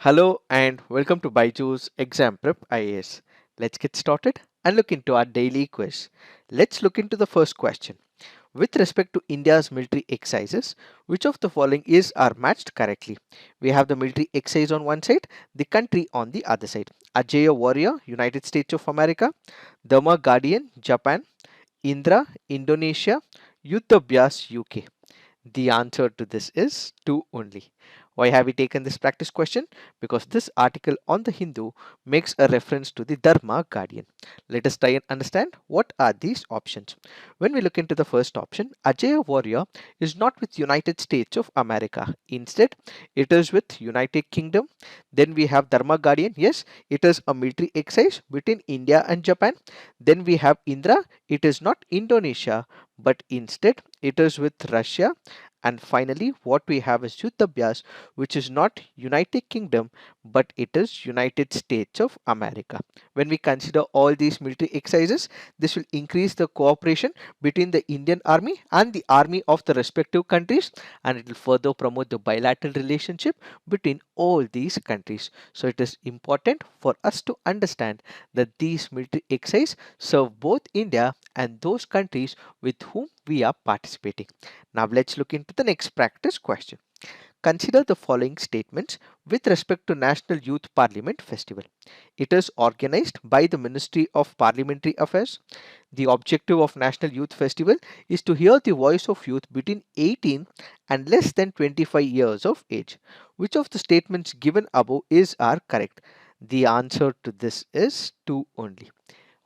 Hello and welcome to Byju's Exam Prep IAS. Let's get started and look into our daily quiz. Let's look into the first question. With respect to India's military exercises, which of the following is are matched correctly? We have the military exercise on one side, the country on the other side. Ajaya Warrior, United States of America, Dharma Guardian, Japan, Indra, Indonesia, Yuddhabhyas, UK. The answer to this is 2 only. Why have we taken this practice question? Because this article on the Hindu makes a reference to the Dharma Guardian. Let us try and understand what are these options. When we look into the first option, Ajaya Warrior is not with United States of America. Instead, it is with United Kingdom. Then we have Dharma Guardian. Yes, it is a military exercise between India and Japan. Then we have Indra. It is not Indonesia, but instead it is with Russia. And finally, what we have is Yuddhabhyas, which is not United Kingdom, but it is United States of America. When we consider all these military exercises, this will increase the cooperation between the Indian Army and the army of the respective countries, and it will further promote the bilateral relationship between all these countries. So it is important for us to understand that these military exercises serve both India and those countries with whom we are participating. Now let's look into the next practice question. Consider the following statements with respect to National Youth Parliament Festival. It is organized by the Ministry of Parliamentary Affairs. The objective of National Youth Festival is to hear the voice of youth between 18 and less than 25 years of age. Which of the statements given above are correct? The answer to this is 2 only.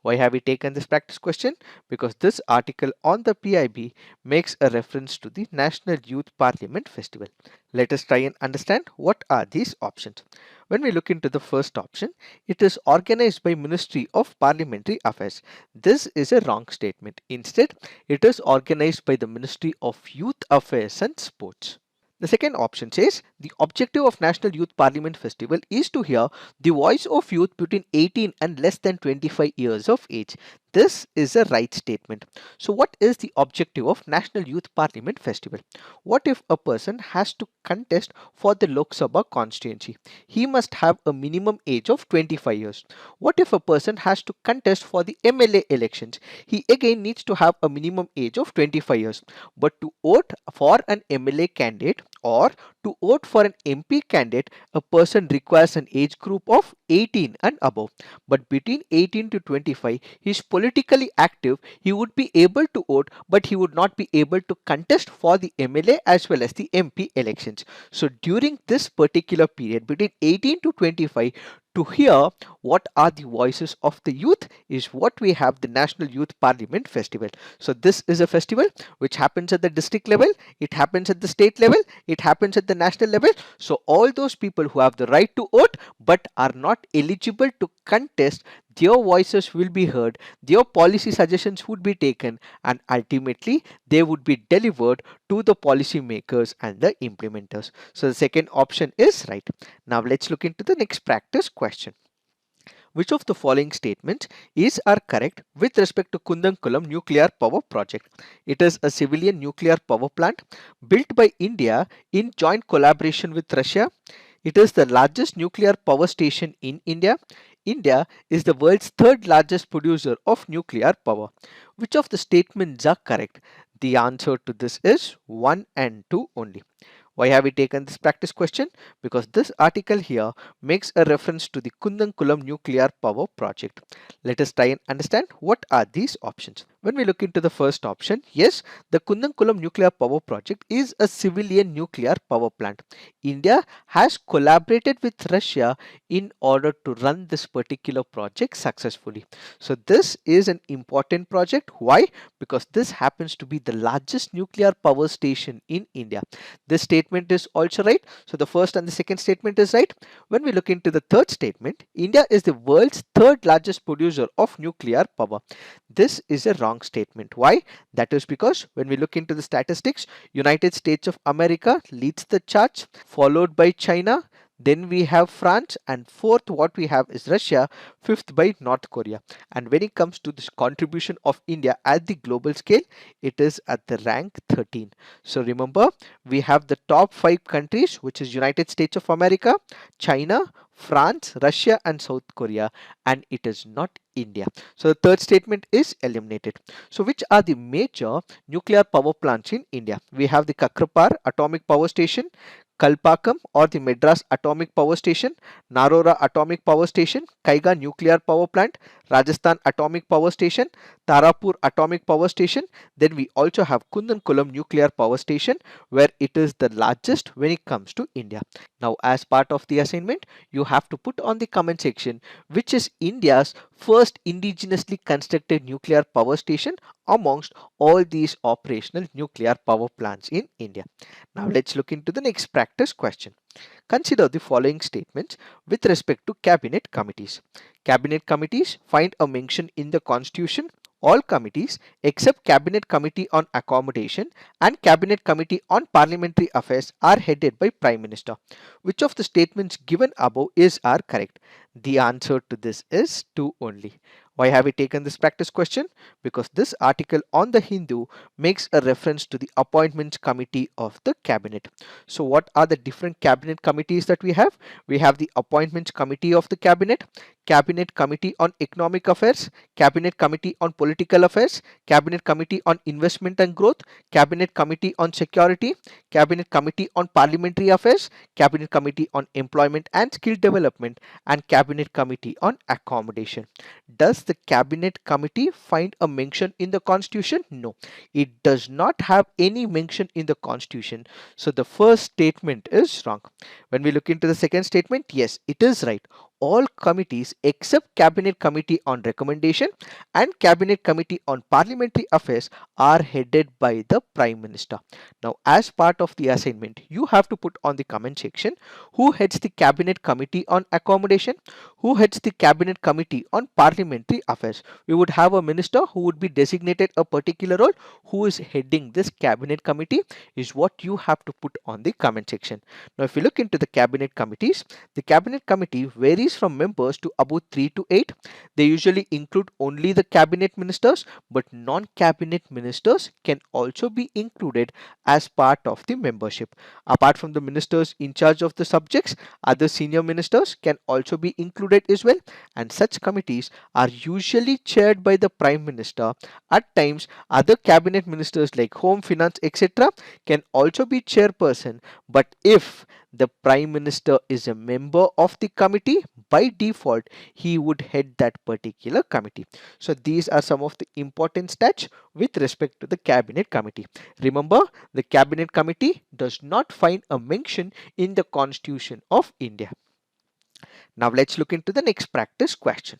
Why have we taken this practice question? Because this article on the PIB makes a reference to the National Youth Parliament Festival. Let us try and understand what are these options. When we look into the first option, it is organized by Ministry of Parliamentary Affairs. This is a wrong statement. Instead, it is organized by the Ministry of Youth Affairs and Sports. The second option says the objective of National Youth Parliament Festival is to hear the voice of youth between 18 and less than 25 years of age. This is a right statement. So what is the objective of National Youth Parliament Festival? What if a person has to contest for the Lok Sabha constituency? He must have a minimum age of 25 years. What if a person has to contest for the MLA elections? He again needs to have a minimum age of 25 years. But to vote for an MLA candidate or to vote for an MP candidate, a person requires an age group of 18 and above. But between 18 to 25, he is politically active. He would be able to vote, but he would not be able to contest for the MLA as well as the MP elections. So during this particular period, between 18 to 25, to hear what are the voices of the youth is what we have the National Youth Parliament Festival. So this is a festival which happens at the district level, it happens at the state level, it happens at the national level. So all those people who have the right to vote but are not eligible to contest, their voices will be heard, their policy suggestions would be taken, and ultimately they would be delivered to the policy makers and the implementers. So the second option is right. Now let's look into the next practice question. Which of the following statements are correct with respect to Kundankulam nuclear power project? It is a civilian nuclear power plant built by India in joint collaboration with Russia. It is the largest nuclear power station in India. India is the world's third largest producer of nuclear power. Which of the statements are correct? The answer to this is 1 and 2 only. Why have we taken this practice question? Because this article here makes a reference to the Kundankulam nuclear power project. Let us try and understand what are these options. When we look into the first option, yes, the Kundankulam nuclear power project is a civilian nuclear power plant. India has collaborated with Russia in order to run this particular project successfully. So this is an important project. Why? Because this happens to be the largest nuclear power station in India. This statement is also right. So the first and the second statement is right. When we look into the third statement, India is the world's third largest producer of nuclear power. This is a wrong statement. Why? That is because when we look into the statistics, United States of America leads the charts, followed by China, then we have France, and fourth what we have is Russia, fifth by North Korea. And when it comes to this contribution of India at the global scale, it is at the rank 13. So remember, we have the top 5 countries, which is United States of America, China, France, Russia and South Korea, and it is not India. So the third statement is eliminated. So which are the major nuclear power plants in India? We have the Kakrapar Atomic Power Station, Kalpakam or the Madras Atomic Power Station, Narora Atomic Power Station, Kaiga Nuclear Power Plant, Rajasthan Atomic Power Station, Tarapur Atomic Power Station. Then we also have Kundankulam Nuclear Power Station, where it is the largest when it comes to India. Now, as part of the assignment, you have to put on the comment section which is India's first indigenously constructed nuclear power station amongst all these operational nuclear power plants in India. Now let's look into the next practice question. Consider the following statements with respect to cabinet committees. Cabinet committees find a mention in the constitution. All committees except Cabinet Committee on Accommodation and Cabinet Committee on Parliamentary Affairs are headed by Prime Minister. Which of the statements given above are correct? The answer to this is 2 only. Why have we taken this practice question? Because this article on the Hindu makes a reference to the appointments committee of the cabinet. So what are the different cabinet committees that we have? We have the appointments committee of the cabinet, cabinet committee on economic affairs, cabinet committee on political affairs, cabinet committee on investment and growth, cabinet committee on security, cabinet committee on parliamentary affairs, cabinet committee on employment and skill development, and cabinet committee on accommodation. Does the cabinet committee find a mention in the constitution? No, it does not have any mention in the constitution. So the first statement is wrong. When we look into the second statement, yes, it is right. All committees except Cabinet Committee on Recommendation and Cabinet Committee on Parliamentary Affairs are headed by the Prime Minister. Now, as part of the assignment, you have to put on the comment section who heads the Cabinet Committee on Accommodation, who heads the Cabinet Committee on Parliamentary Affairs. We would have a minister who would be designated a particular role. Who is heading this Cabinet Committee is what you have to put on the comment section. Now, if you look into the Cabinet Committees, the Cabinet Committee varies from members to about 3 to 8. They usually include only the Cabinet Ministers, but non-Cabinet Ministers can also be included as part of the membership. Apart from the ministers in charge of the subjects, other senior ministers can also be included as well, and such committees are usually chaired by the Prime Minister. At times, other cabinet ministers like Home, Finance, etc. can also be chairperson, but if the Prime Minister is a member of the committee, by default he would head that particular committee. So these are some of the important stats with respect to the cabinet committee. Remember, the cabinet committee does not find a mention in the Constitution of India. Now let's look into the next practice question.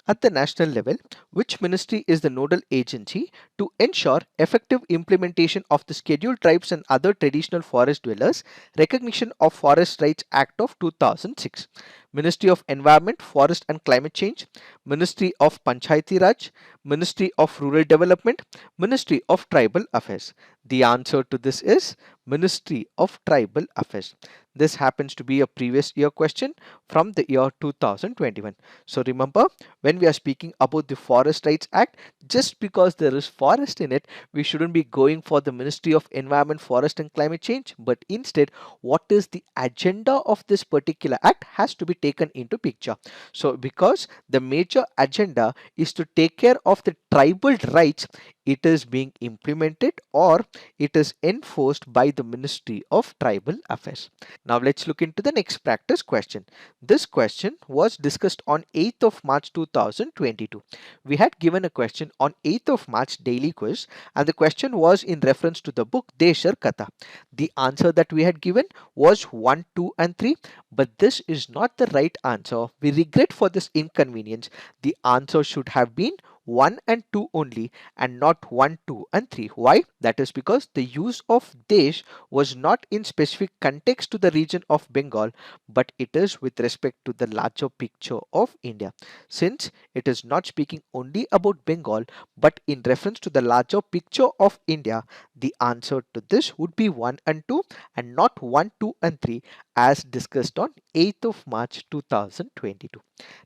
At the national level, which ministry is the nodal agency to ensure effective implementation of the Scheduled Tribes and Other Traditional Forest Dwellers Recognition of Forest Rights Act of 2006? Ministry of Environment, Forest and Climate Change, Ministry of Panchayati Raj, Ministry of Rural Development, Ministry of Tribal Affairs. The answer to this is Ministry of Tribal Affairs. This happens to be a previous year question from the year 2021. So remember, when we are speaking about the Forest Rights Act, just because there is forest in it, we shouldn't be going for the Ministry of Environment, Forest and Climate Change, but instead what is the agenda of this particular act has to be taken into picture. So because the major agenda is to take care of the tribal rights, it is being implemented or it is enforced by the Ministry of Tribal Affairs. Now let's look into the next practice question. This question was discussed on 8th of March 2022. We had given a question on 8th of March daily quiz, and the question was in reference to the book Deshar Katha. The answer that we had given was 1, 2 and 3, but this is not the right answer. We regret for this inconvenience. The answer should have been 1 and 2 only and not 1, 2 and 3. Why? That is because the use of Desh was not in specific context to the region of Bengal, but it is with respect to the larger picture of India. Since it is not speaking only about Bengal, but in reference to the larger picture of India, the answer to this would be 1 and 2 and not 1, 2 and 3. as discussed on 8th of March 2022.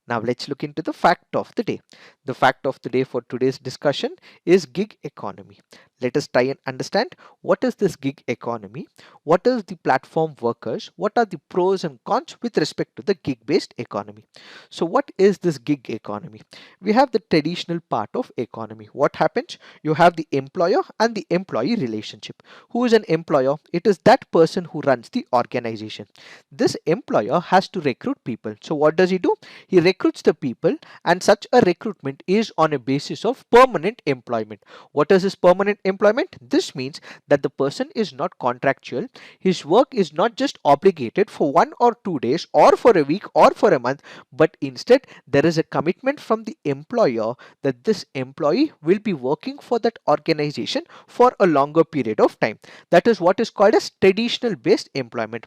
Now let's look into the fact of the day. The fact of the day for today's discussion is gig economy. Let us try and understand what is this gig economy, what is the platform workers, what are the pros and cons with respect to the gig based economy. So what is this gig economy? We have the traditional part of economy. What happens? You have the employer and the employee relationship. Who is an employer? It is that person who runs the organization. This employer has to recruit people. So what does he do? He recruits the people, and such a recruitment is on a basis of permanent employment. What is this permanent employment? This means that the person is not contractual. His work is not just obligated for 1 or 2 days or for a week or for a month, but instead there is a commitment from the employer that this employee will be working for that organization for a longer period of time. That is what is called as traditional based employment.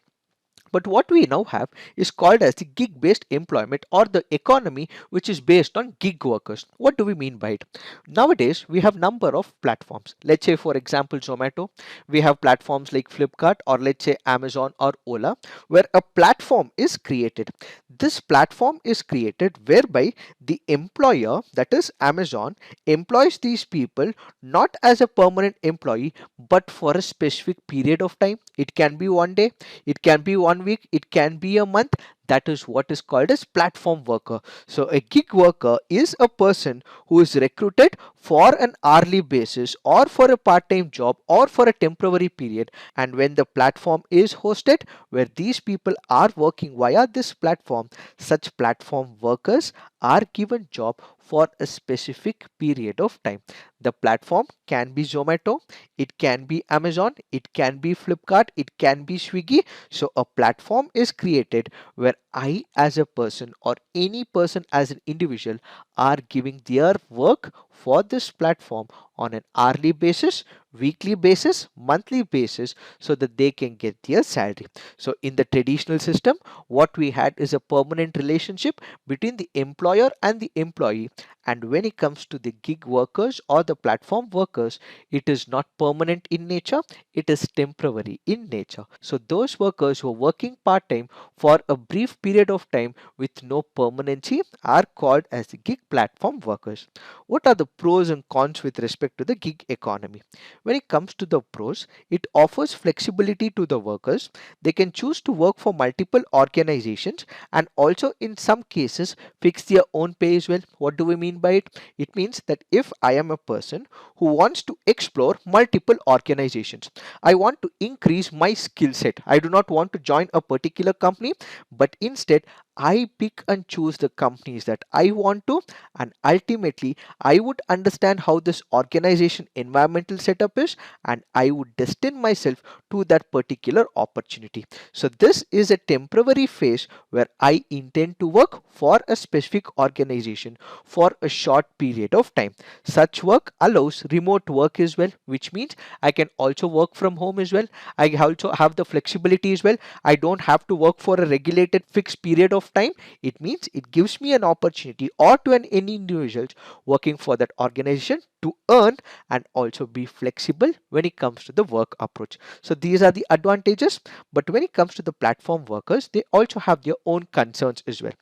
But what we now have is called as the gig based employment, or the economy which is based on gig workers. What do we mean by it? Nowadays we have number of platforms. Let's say for example Zomato. We have platforms like Flipkart, or let's say Amazon or Ola, where a platform is created. This platform is created whereby the employer, that is Amazon, employs these people not as a permanent employee but for a specific period of time. It can be one day, it can be one week, it can be a month. That is what is called as platform worker. So a gig worker is a person who is recruited for an hourly basis or for a part-time job or for a temporary period, and when the platform is hosted where these people are working via this platform, such platform workers are given job for a specific period of time. The platform can be Zomato, it can be Amazon, it can be Flipkart, it can be Swiggy. So a platform is created where I as a person or any person as an individual are giving their work for this platform on an hourly basis, weekly basis, monthly basis, so that they can get their salary. So in the traditional system, what we had is a permanent relationship between the employer and the employee. And when it comes to the gig workers or the platform workers, it is not permanent in nature, it is temporary in nature. So those workers who are working part time for a brief period of time with no permanency are called as the gig platform workers. What are the pros and cons with respect to the gig economy? When it comes to the pros, it offers flexibility to the workers. They can choose to work for multiple organizations and also in some cases fix their own pay as well. What do we mean by it? It means that if I am a person who wants to explore multiple organizations, I want to increase my skill set. I do not want to join a particular company, but instead I pick and choose the companies that I want to, and ultimately I would understand how this organization environmental setup is, and I would destine myself to that particular opportunity. So this is a temporary phase where I intend to work for a specific organization for a short period of time. Such work allows remote work as well, which means I can also work from home as well. I also have the flexibility as well. I don't have to work for a regulated fixed period of time. It means it gives me an opportunity, or to any individuals working for that organization, to earn and also be flexible when it comes to the work approach. So these are the advantages. But when it comes to the platform workers, they also have their own concerns as well.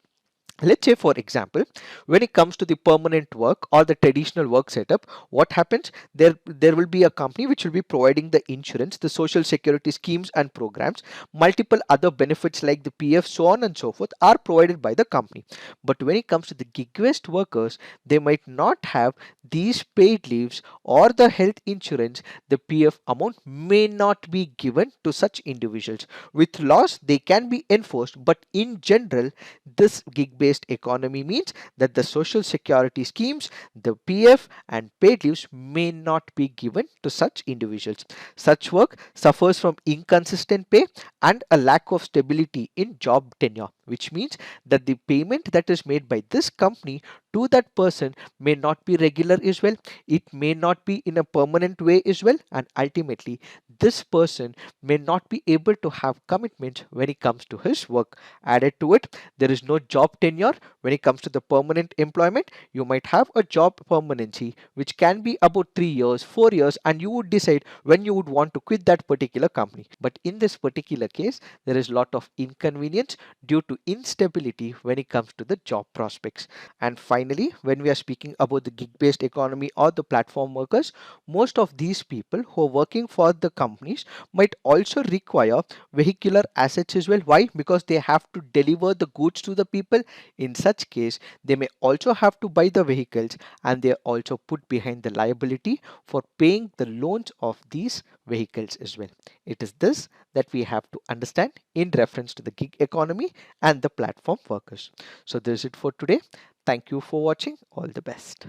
Let's say for example, when it comes to the permanent work or the traditional work setup, what happens? There will be a company which will be providing the insurance, the social security schemes and programs, multiple other benefits like the PF, so on and so forth, are provided by the company. But when it comes to the gig based workers, they might not have these paid leaves or the health insurance. The PF amount may not be given to such individuals. With laws they can be enforced, but in general this gig based economy means that the social security schemes, the PF and paid leaves may not be given to such individuals. Such work suffers from inconsistent pay and a lack of stability in job tenure, which means that the payment that is made by this company to that person may not be regular as well. It may not be in a permanent way as well, and ultimately this person may not be able to have commitment when it comes to his work. Added to it, there is no job tenure when it comes to the permanent employment. You might have a job permanency which can be about 3 years, 4 years, and you would decide when you would want to quit that particular company. But in this particular case, there is a lot of inconvenience due to instability when it comes to the job prospects. And finally, when we are speaking about the gig based economy or the platform workers, most of these people who are working for the companies might also require vehicular assets as well. Why? Because they have to deliver the goods to the people. In such case, they may also have to buy the vehicles, and they are also put behind the liability for paying the loans of these vehicles as well. It is this that we have to understand in reference to the gig economy and the platform workers. So this is it for today. Thank you for watching. All the best.